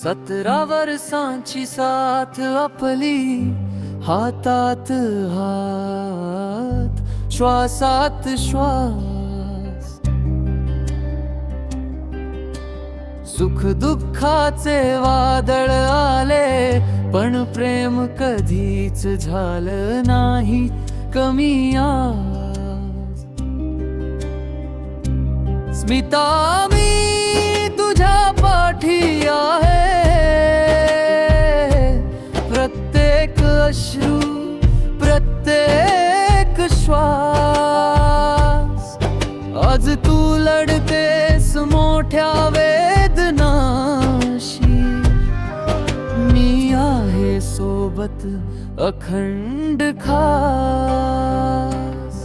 17 वर्षांची साथ आपली, हातात हात, श्वासात श्वास. सुख दुःखाचे वादळ आले, पण प्रेम कधीच झालं नाही कमी आज. स्मिता, मी तुझ्या पाठी आहे, प्रत्येक अश्रू, प्रत्येक श्वास. आज तू लढतेस मोठ्या वेदनाशी, मी आहे सोबत अखंड खास.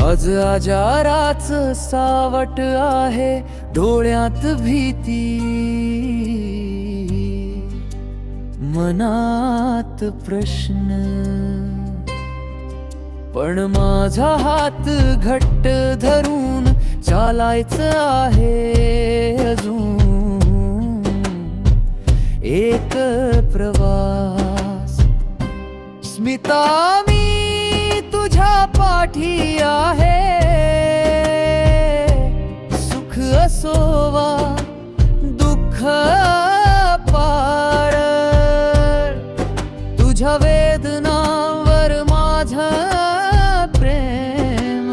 आज आजाराच सावट आहे, डोळ्यात भीती, मनात प्रश्न. पण माझा हात घट्ट धरून चालायचं आहे अजून एक प्रवास. स्मिता, मी तुझ्या पाठी आहे, सुख असोवा दुःख पार. तुझ्या वेदनावर माझं प्रेम,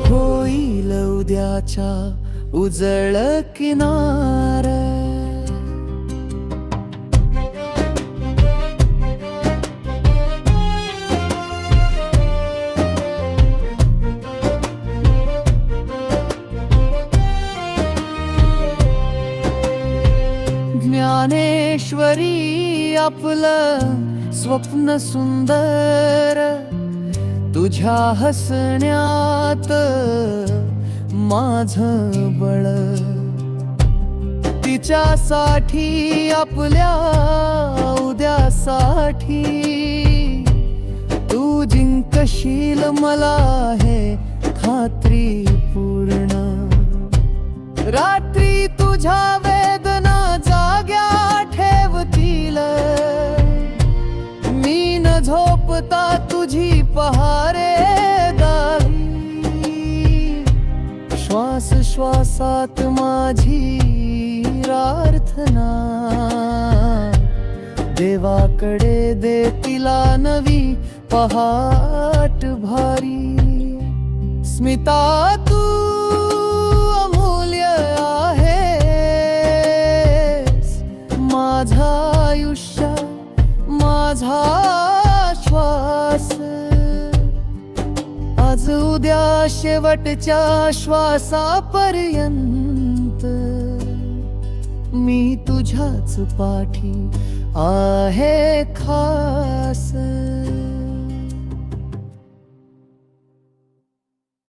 होईल उद्याच्या उजळ किनार. ज्ञानेश्वरी, आपलं स्वप्न सुंदर, तुझ्या हसण्यात माझं बळ. तिच्यासाठी, आपल्या उद्यासाठी, तू जिंकशील मला हे खात्री पूर्ण. रात्री तुझ्या वेदना जाग्या ठेवतील, मी न झोपता तुझी पहारे दावी. श्वास श्वासात माझी प्रार्थना, देवाकडे दे तिला नवी पहाट भारी. स्मिता, तू अमूल्य आहेस, माझा आयुष्य, माझा श्वास. आज उद्या शेवटच्या श्वासापर्यंत मी तुझ्याच पाठी आहे खास.